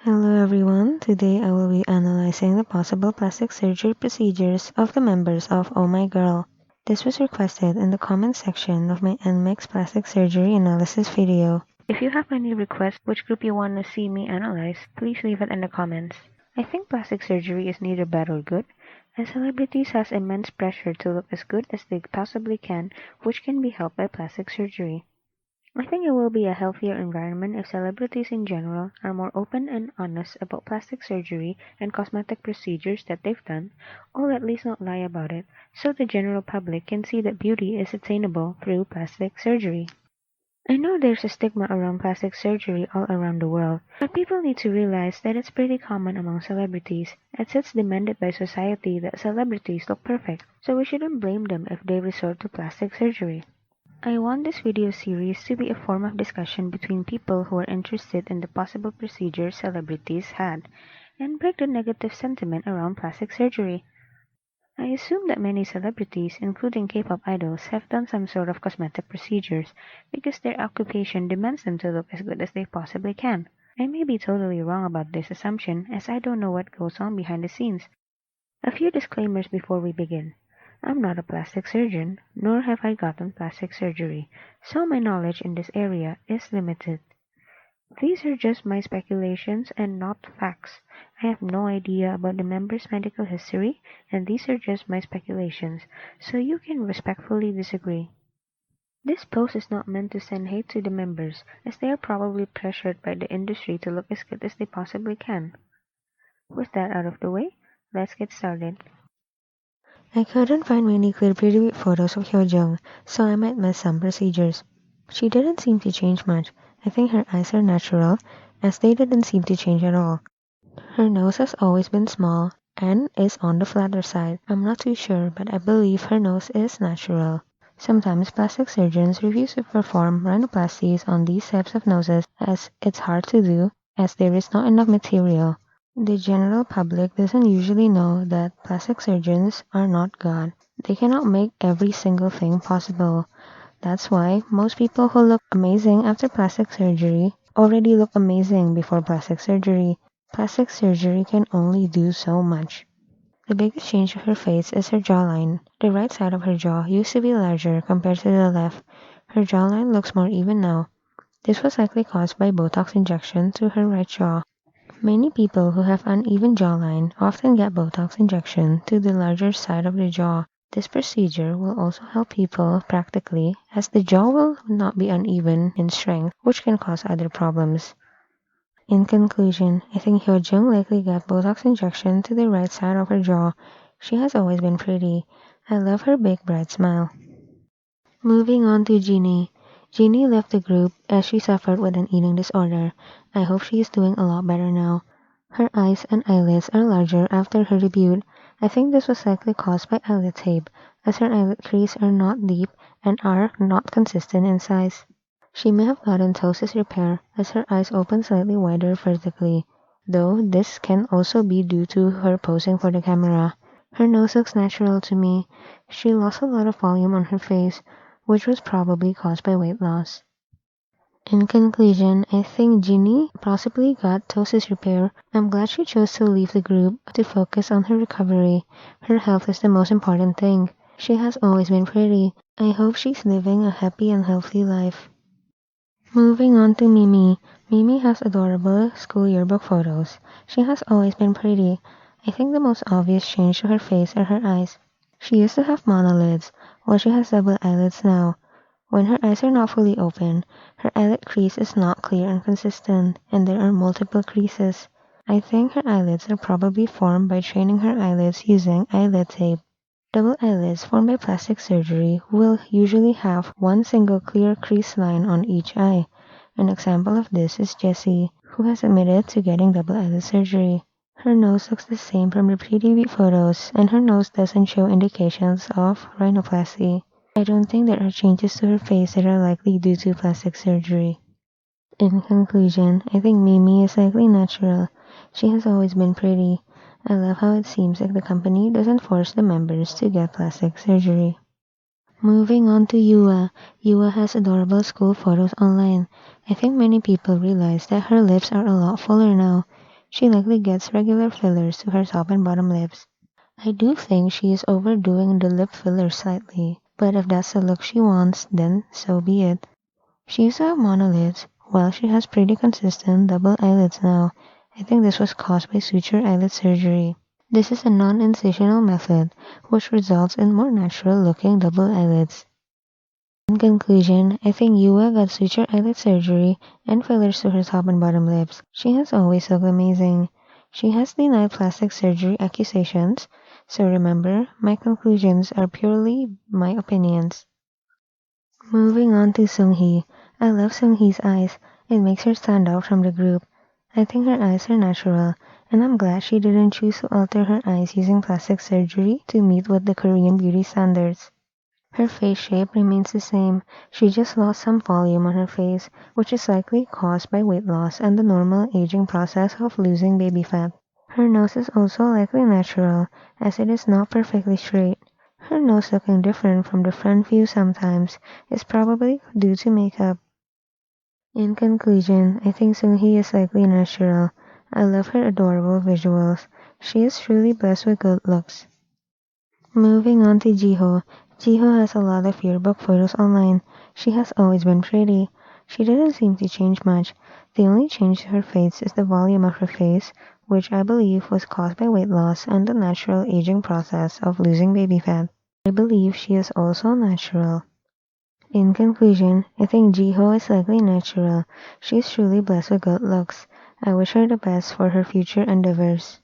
Hello everyone, today I will be analyzing the possible plastic surgery procedures of the members of Oh My Girl. This was requested in the comment section of my NMIX plastic surgery analysis video. If you have any requests which group you want to see me analyze, please leave it in the comments. I think plastic surgery is neither bad or good, as celebrities has immense pressure to look as good as they possibly can, which can be helped by plastic surgery. I think it will be a healthier environment if celebrities in general are more open and honest about plastic surgery and cosmetic procedures that they've done, or at least not lie about it, so the general public can see that beauty is attainable through plastic surgery. I know there's a stigma around plastic surgery all around the world, but people need to realize that it's pretty common among celebrities, as it's demanded by society that celebrities look perfect, so we shouldn't blame them if they resort to plastic surgery. I want this video series to be a form of discussion between people who are interested in the possible procedures celebrities had, and break the negative sentiment around plastic surgery. I assume that many celebrities, including K-pop idols, have done some sort of cosmetic procedures because their occupation demands them to look as good as they possibly can. I may be totally wrong about this assumption, as I don't know what goes on behind the scenes. A few disclaimers before we begin. I'm not a plastic surgeon, nor have I gotten plastic surgery, so my knowledge in this area is limited. These are just my speculations and not facts. I have no idea about the member's medical history, and these are just my speculations, so you can respectfully disagree. This post is not meant to send hate to the members, as they are probably pressured by the industry to look as good as they possibly can. With that out of the way, let's get started. I couldn't find many clear predebut photos of Hyojung, so I might miss some procedures. She didn't seem to change much. I think her eyes are natural, as they didn't seem to change at all. Her nose has always been small and is on the flatter side. I'm not too sure, but I believe her nose is natural. Sometimes plastic surgeons refuse to perform rhinoplasties on these types of noses as it's hard to do as there is not enough material. The general public doesn't usually know that plastic surgeons are not God. They cannot make every single thing possible. That's why most people who look amazing after plastic surgery already look amazing before plastic surgery. Plastic surgery can only do so much. The biggest change to her face is her jawline. The right side of her jaw used to be larger compared to the left. Her jawline looks more even now. This was likely caused by Botox injection to her right jaw. Many people who have uneven jawline often get Botox injection to the larger side of the jaw. This procedure will also help people practically as the jaw will not be uneven in strength, which can cause other problems. In conclusion, I think Hyojung likely got Botox injection to the right side of her jaw. She has always been pretty. I love her big bright smile. Moving on to Jine. Jine left the group as she suffered with an eating disorder. I hope she is doing a lot better now. Her eyes and eyelids are larger after her debut. I think this was likely caused by eyelid tape, as her eyelid crease are not deep and are not consistent in size. She may have gotten ptosis repair as her eyes open slightly wider vertically, though this can also be due to her posing for the camera. Her nose looks natural to me. She lost a lot of volume on her face, which was probably caused by weight loss. In conclusion, I think Ginny possibly got ptosis repair. I'm glad she chose to leave the group to focus on her recovery. Her health is the most important thing. She has always been pretty. I hope she's living a happy and healthy life. Moving on to Mimi. Mimi has adorable school yearbook photos. She has always been pretty. I think the most obvious change to her face are her eyes. She used to have monolids, while she has double eyelids now. When her eyes are not fully open, her eyelid crease is not clear and consistent, and there are multiple creases. I think her eyelids are probably formed by training her eyelids using eyelid tape. Double eyelids formed by plastic surgery will usually have one single clear crease line on each eye. An example of this is Jessie, who has admitted to getting double eyelid surgery. Her nose looks the same from the pre-debut photos, and her nose doesn't show indications of rhinoplasty. I don't think there are changes to her face that are likely due to plastic surgery. In conclusion, I think Mimi is likely natural. She has always been pretty. I love how it seems like the company doesn't force the members to get plastic surgery. Moving on to Yooa. Yooa has adorable school photos online. I think many people realize that her lips are a lot fuller now. She likely gets regular fillers to her top and bottom lips. I do think she is overdoing the lip filler slightly, but if that's the look she wants, then so be it. She used to have monolids, while she has pretty consistent double eyelids now. I think this was caused by suture eyelid surgery. This is a non-incisional method, which results in more natural looking double eyelids. In conclusion, I think Yooa got suture eyelid surgery and fillers to her top and bottom lips. She has always looked amazing. She has denied plastic surgery accusations, so remember, my conclusions are purely my opinions. Moving on to Seunghee. I love Seunghee's eyes. It makes her stand out from the group. I think her eyes are natural, and I'm glad she didn't choose to alter her eyes using plastic surgery to meet with the Korean beauty standards. Her face shape remains the same. She just lost some volume on her face, which is likely caused by weight loss and the normal aging process of losing baby fat. Her nose is also likely natural, as it is not perfectly straight. Her nose looking different from the front view sometimes is probably due to makeup. In conclusion, I think Seunghee is likely natural. I love her adorable visuals. She is truly blessed with good looks. Moving on to Jiho. Jiho has a lot of yearbook photos online. She has always been pretty. She didn't seem to change much. The only change to her face is the volume of her face, which I believe was caused by weight loss and the natural aging process of losing baby fat. I believe she is also natural. In conclusion, I think Jiho is likely natural. She is truly blessed with good looks. I wish her the best for her future endeavors.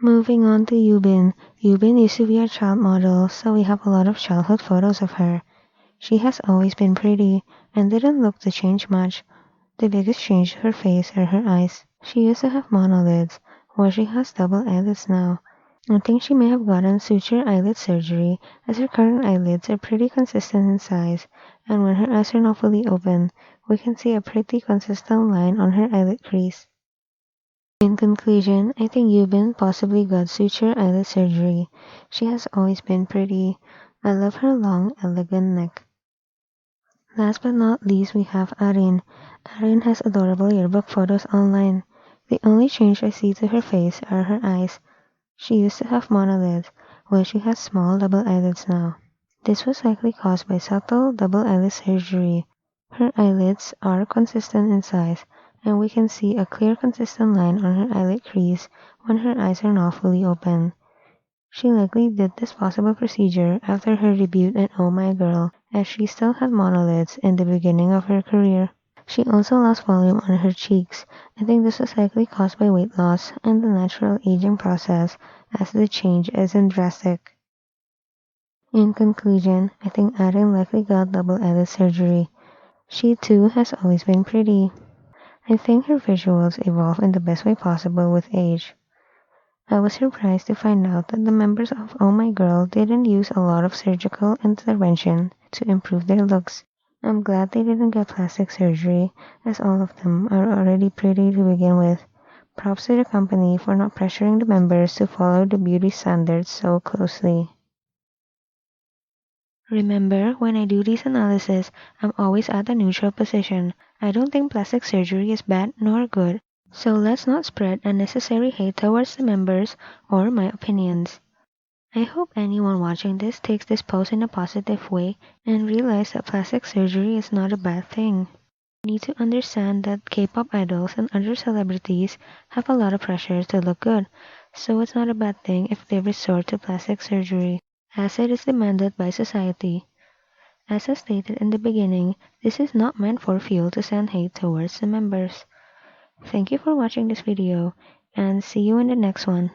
Moving on to Yubin. Yubin used to be a child model, so we have a lot of childhood photos of her. She has always been pretty and didn't look to change much. The biggest change to her face are her eyes. She used to have monolids, while she has double eyelids now. I think she may have gotten suture eyelid surgery, as her current eyelids are pretty consistent in size, and when her eyes are not fully open, we can see a pretty consistent line on her eyelid crease. In conclusion, I think Yubin possibly got suture eyelid surgery. She has always been pretty. I love her long, elegant neck. Last but not least, we have Arin. Arin has adorable yearbook photos online. The only change I see to her face are her eyes. She used to have monolids, while she has small double eyelids now. This was likely caused by subtle double eyelid surgery. Her eyelids are consistent in size, and we can see a clear consistent line on her eyelid crease when her eyes are not fully open. She likely did this possible procedure after her debut in Oh My Girl, as she still had monolids in the beginning of her career. She also lost volume on her cheeks. I think this was likely caused by weight loss and the natural aging process, as the change isn't drastic. In conclusion, I think Arin likely got double eyelid surgery. She too has always been pretty. I think her visuals evolve in the best way possible with age. I was surprised to find out that the members of Oh My Girl didn't use a lot of surgical intervention to improve their looks. I'm glad they didn't get plastic surgery, as all of them are already pretty to begin with. Props to the company for not pressuring the members to follow the beauty standards so closely. Remember, when I do these analyses, I'm always at a neutral position. I don't think plastic surgery is bad nor good, so let's not spread unnecessary hate towards the members or my opinions. I hope anyone watching this takes this post in a positive way and realize that plastic surgery is not a bad thing. You need to understand that K-pop idols and other celebrities have a lot of pressure to look good, so it's not a bad thing if they resort to plastic surgery, as it is demanded by society. As I stated in the beginning, this is not meant for fuel to send hate towards the members. Thank you for watching this video, and see you in the next one.